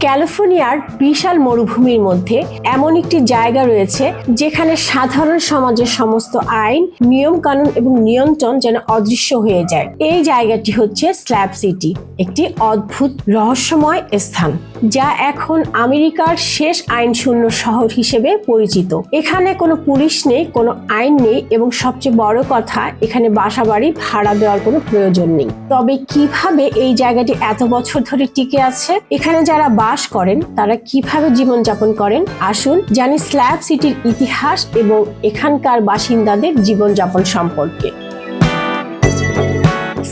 ক্যালিফোর্নিয়ার বিশাল মরুভূমির মধ্যে এমন একটি জায়গা রয়েছে যেখানে সাধারণ সমাজের সমস্ত আইন, নিয়ম কানুন এবং নিয়ন্ত্রণ যেন অদৃশ্য হয়ে যায়। এই জায়গাটি হচ্ছে স্ল্যাব সিটি, একটি অদ্ভুত রহস্যময় স্থান যা এখন আমেরিকার শেষ আইনশূন্য শহর হিসেবে পরিচিত। এখানে কোনো পুলিশ নেই, কোনো আইন নেই এবং সবচেয়ে বড় কথা, এখানে বাসাবাড়ি ভাড়া দেওয়ার কোনো প্রয়োজন নেই। তবে কিভাবে এই জায়গাটি এত বছর ধরে টিকে আছে, এখানে যারা বাস করেন তারা কিভাবে জীবনযাপন করেন, আসুন জানি স্ল্যাব সিটির ইতিহাস এবং এখানকার বাসিন্দাদের জীবনযাপন সম্পর্কে।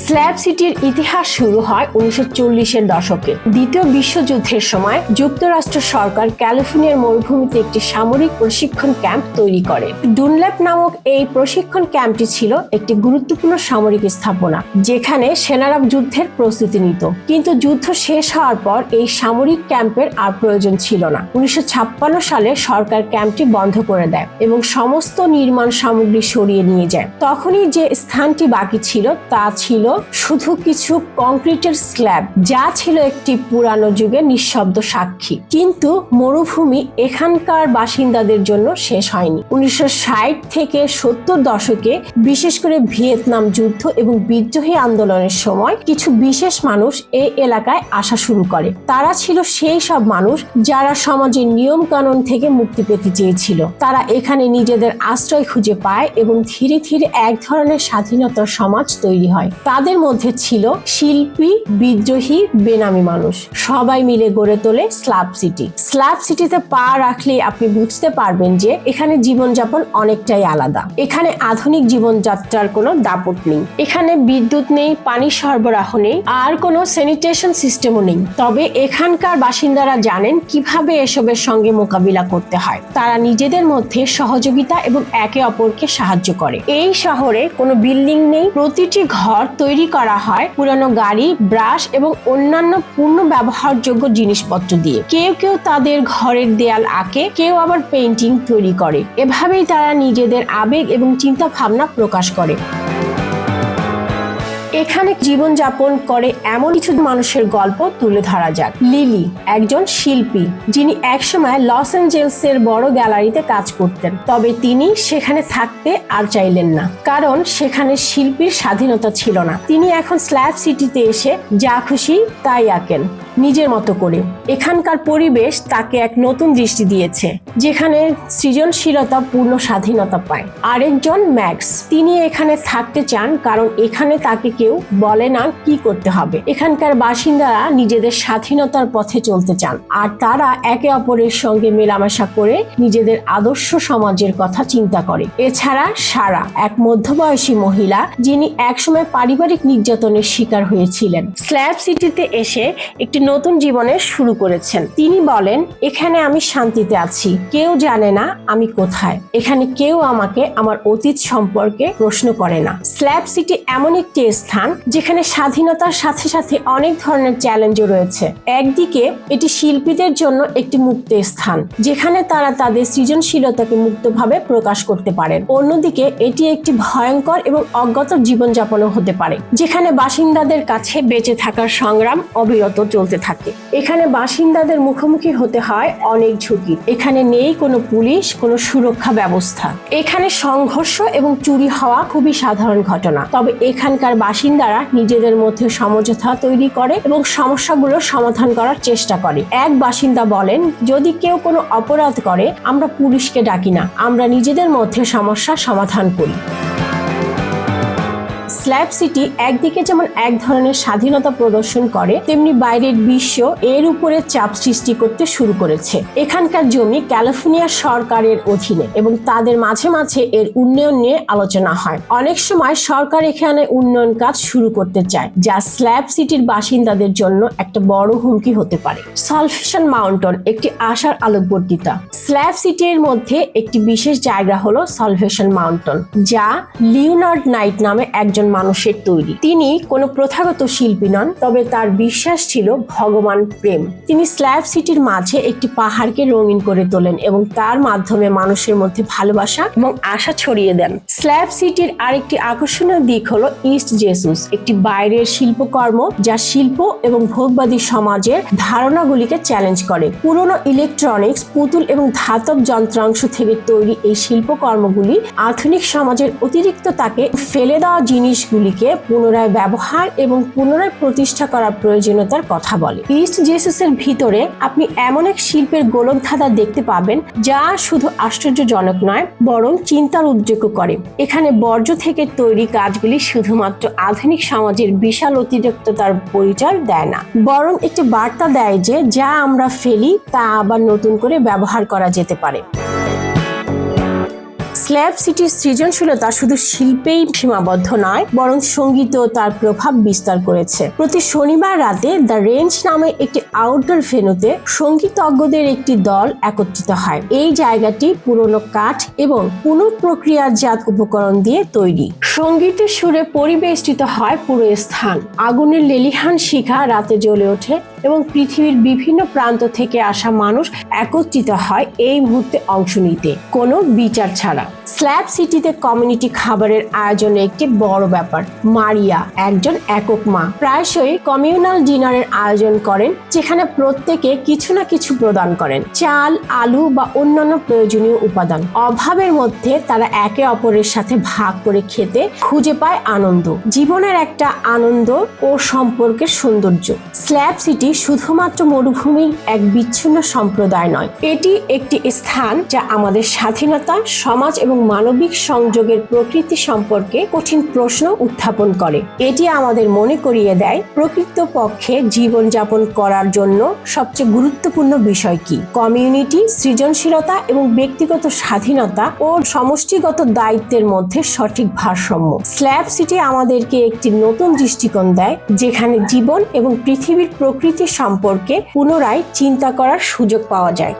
স্ল্যাব সিটির ইতিহাস শুরু হয় 1940-এর দশকে। দ্বিতীয় বিশ্বযুদ্ধের সময় যুক্তরাষ্ট্র সরকার ক্যালিফোর্নিয়ার মরুভূমিতে একটি সামরিক প্রশিক্ষণ ক্যাম্প তৈরি করে। ডুনল্যাপ নামক এই প্রশিক্ষণ ক্যাম্পটি ছিল একটি গুরুত্বপূর্ণ সামরিক স্থাপনা যেখানে সেনারা যুদ্ধের প্রস্তুতি নিত। কিন্তু যুদ্ধ শেষ হওয়ার পর এই সামরিক ক্যাম্পের আর প্রয়োজন ছিল না। 1956 সালে সরকার ক্যাম্পটি বন্ধ করে দেয় এবং সমস্ত নির্মাণ সামগ্রী সরিয়ে নিয়ে যায়। তখনই যে স্থানটি বাকি ছিল তা ছিল শুধু কিছু কংক্রিটের স্ল্যাব, যা ছিল একটি পুরানো যুগের নিঃশব্দ সাক্ষী। কিন্তু মরুভূমি এখানকার বাসিন্দাদের জন্য শেষ হয়নি। 1960 থেকে 70 দশকে, বিশেষ করে ভিয়েতনাম যুদ্ধ এবং বিদ্রোহী আন্দোলনের সময় কিছু বিশেষ মানুষ এই এলাকায় আসা শুরু করে। তারা ছিল সেই সব মানুষ যারা সমাজের নিয়ম কানুন থেকে মুক্তি পেতে চেয়েছিল। তারা এখানে নিজেদের আশ্রয় খুঁজে পায় এবং ধীরে ধীরে এক ধরনের স্বাধীনতার সমাজ তৈরি হয়। তাদের মধ্যে ছিল শিল্পী, বিদ্রোহী, বেনামি মানুষ। সবাই মিলে গড়ে তোলে স্ল্যাব সিটি। স্ল্যাব সিটিতে পা রাখলে আপনি বুঝতে পারবেন যে এখানে জীবনযাপন অনেকটাই আলাদা। এখানে আধুনিক জীবনযাত্রার কোনো দাপট নেই। এখানে বিদ্যুৎ নেই, পানি সরবরাহ নেই, আর কোনো স্যানিটেশন সিস্টেমও নেই। তবে এখানকার বাসিন্দারা জানেন কিভাবে এসবের সঙ্গে মোকাবিলা করতে হয়। তারা নিজেদের মধ্যে সহযোগিতা এবং একে অপরকে সাহায্য করে। এই শহরে কোনো বিল্ডিং নেই। প্রতিটি ঘর তৈরি করা হয় পুরানো গাড়ি, ব্রাশ এবং অন্যান্য পূর্ণ ব্যবহারযোগ্য জিনিসপত্র দিয়ে। কেউ কেউ তাদের ঘরের দেয়াল আঁকে, কেউ আবার পেইন্টিং তৈরি করে। এভাবেই তারা নিজেদের আবেগ এবং চিন্তা ভাবনা প্রকাশ করে। এখানে জীবনযাপন করে এমন কিছু মানুষের গল্প তুলে ধরা যাক। লিলি একজন শিল্পী যিনি একসময় লস অ্যাঞ্জেলসের বড় গ্যালারিতে কাজ করতেন। তবে তিনি সেখানে থাকতে আর চাইলেন না, কারণ সেখানে শিল্পীর স্বাধীনতা ছিল না। তিনি এখন স্ল্যাব সিটিতে এসে যা খুশি তাই আঁকেন, নিজের মতো করে। এখানকার পরিবেশ তাকে এক নতুন দৃষ্টি দিয়েছে, যেখানে সৃজনশীলতা পূর্ণ স্বাধীনতা পায়। আরেকজন ম্যাক্স, তিনি এখানে থাকতে চান কারণ এখানে তাকে কেউ বলে না কি করতে হবে। এখানকার বাসিন্দারা নিজেদের স্বাধীনতার পথে চলতে চান, আর তারা একে অপরের সঙ্গে মেলামেশা করে নিজেদের আদর্শ সমাজের কথা চিন্তা করে। এছাড়া সারা, এক মধ্যবয়সী মহিলা যিনি একসময় পারিবারিক নির্যাতনের শিকার হয়েছিলেন, স্ল্যাব সিটিতে এসে একটি নতুন জীবনের শুরু করেছেন। তিনি বলেন, এখানে আমি শান্তিতে আছি, কেউ জানে না আমি কোথায়। এখানে কেউ আমাকে আমার অতীত সম্পর্কে প্রশ্ন করে না। স্ল্যাব সিটি এমন একটি স্থান যেখানে স্বাধীনতার সাথে সাথে অনেক ধরনের চ্যালেঞ্জও রয়েছে। একদিকে এটি শিল্পীদের জন্য একটি মুক্ত স্থান, যেখানে তারা তাদের সৃজনশীলতাকে মুক্তভাবে প্রকাশ করতে পারেন। অন্যদিকে এটি একটি ভয়ঙ্কর এবং অজ্ঞাত জীবনযাপনও হতে পারে, যেখানে বাসিন্দাদের কাছে বেঁচে থাকার সংগ্রাম অবিরত চলতে থাকে। এখানে বাসিন্দাদের মুখোমুখি হতে হয় অনেক ঝুঁকি। এখানে নেই কোনো পুলিশ, কোনো সুরক্ষা ব্যবস্থা। এখানে সংঘর্ষ এবং চুরি হওয়া খুবই সাধারণ ঘটনা। তবে এখানকার বাসিন্দারা নিজেদের মধ্যে সমঝোতা তৈরি করে এবং সমস্যাগুলো সমাধান করার চেষ্টা করে। এক বাসিন্দা বলেন, যদি কেউ কোনো অপরাধ করে আমরা পুলিশকে ডাকি না, আমরা নিজেদের মধ্যে সমস্যা সমাধান করি। স্ল্যাব সিটি একদিকে যেমন এক ধরনের স্বাধীনতা প্রদর্শন করে, তেমনি বাইরের বিশ্ব এর উপরে চাপ সৃষ্টি করতে শুরু করেছে। এখানকার জমি ক্যালিফোর্নিয়া সরকারের অধীনে এবং তাদের মাঝে মাঝে এর উন্নয়ন নিয়ে আলোচনা হয়। অনেক সময় সরকার এখানে উন্নয়ন কাজ শুরু করতে চায়, যা স্ল্যাব সিটির বাসিন্দাদের জন্য একটা বড় হুমকি হতে পারে। সলভেশন মাউন্টেন একটি আশার আলোকবর্তিতা। স্ল্যাব সিটির মধ্যে একটি বিশেষ জায়গা হলো সালভেশন মাউন্টেন, যা লিওনার্ড নাইট নামে একজন মানুষের তৈরি। তিনি কোনো প্রথাগত শিল্পী নন, তবে তার বিশ্বাস ছিল ভগবান প্রেম। তিনি স্ল্যাব সিটির মাঝে একটি পাহাড়কে রঙিন করে তোলেন এবং তার মাধ্যমে মানুষের মধ্যে ভালোবাসা এবং আশা ছড়িয়ে দেন। স্ল্যাব সিটির আরেকটি আকর্ষণীয় দিক হলো ইস্ট জেসুস, একটি বাইরের শিল্পকর্ম যা শিল্প এবং ভোগবাদী সমাজের ধারণাগুলিকে চ্যালেঞ্জ করে। পুরনো ইলেকট্রনিক্স, পুতুল এবং ধাতব যন্ত্রাংশ থেকে তৈরি এই শিল্পকর্মগুলি আধুনিক সমাজের অতিরিক্ততাকে, ফেলে দেওয়া জিনিসগুলিকে পুনরায় ব্যবহার এবং পুনরায় প্রতিষ্ঠা করার প্রয়োজনীয়তার কথা বলে। ইস্ট জেসুসের ভিতরে আপনি এমন এক শিল্পের গোলকধাঁধা দেখতে পাবেন যা শুধু আশ্চর্যজনক নয়, বরং চিন্তার উদ্রেক করে। এখানে বর্জ্য থেকে তৈরি কাজগুলি শুধুমাত্র আধুনিক সমাজের বিশাল অতিরিক্ততার পরিচয় দেয় না, বরং একটি বার্তা দেয় যে যা আমরা ফেলি তা আবার নতুন করে ব্যবহার করা যেতে পারে। স্ল্যাব সিটির সৃজনশীলতা শুধু শিল্পেই সীমাবদ্ধ নয়, বরং সঙ্গীতেও তার প্রভাব বিস্তার করেছে। প্রতি শনিবার রাতে দ্য রেঞ্জ নামে একটি আউটডোর ভেন্যুতে সঙ্গীতজ্ঞদের একটি দল একত্রিত হয়। এই জায়গাটি পুরনো কাঠ এবং পুনঃপ্রক্রিয়াজাত উপকরণ দিয়ে তৈরি। সঙ্গীতের সুরে পরিবেষ্টিত হয় পুরো স্থান। আগুনের লেলিহান শিখা রাতে জ্বলে ওঠে এবং পৃথিবীর বিভিন্ন প্রান্ত থেকে আসা মানুষ একত্রিত হয় এই মুহূর্তে অংশ নিতে, কোনো বিচার ছাড়া। স্ল্যাব সিটিতে কমিউনিটি খাবারের আয়োজনে একটি বড় ব্যাপার। মারিয়া, একজন একক মা, প্রায়শই কমিউনাল ডিনারের আয়োজন করেন, যেখানে প্রত্যেকে কিছু না কিছু প্রদান করেন, চাল, আলু বা অন্যান্য প্রয়োজনীয় উপাদান। অভাবের মধ্যে তারা একে অপরের সাথে ভাগ করে খেতে খুঁজে পায় আনন্দ, জীবনের একটা আনন্দ ও সম্পর্কের সৌন্দর্য। স্ল্যাব সিটি শুধুমাত্র মরুভূমির এক বিচ্ছিন্ন সম্প্রদায় নয়, এটি একটি স্থান যা আমাদের স্বাধীনতা, সমাজ এবং মানবিক সংযোগের প্রকৃতি সম্পর্কে কঠিন প্রশ্ন উত্থাপন করে। এটি আমাদের মনে করিয়ে দেয় প্রকৃতপক্ষে জীবনযাপন করার জন্য সবচেয়ে গুরুত্বপূর্ণ বিষয় কি: কমিউনিটি, সৃজনশীলতা এবং ব্যক্তিগত স্বাধীনতা ও সমষ্টিগত দায়িত্বের মধ্যে সঠিক ভারসাম্য। স্ল্যাব সিটি আমাদেরকে একটি নতুন দৃষ্টিকোণ দেয়, যেখানে জীবন এবং পৃথিবীর প্রকৃতি সম্পর্কে পুনরায় চিন্তা করার সুযোগ পাওয়া যায়।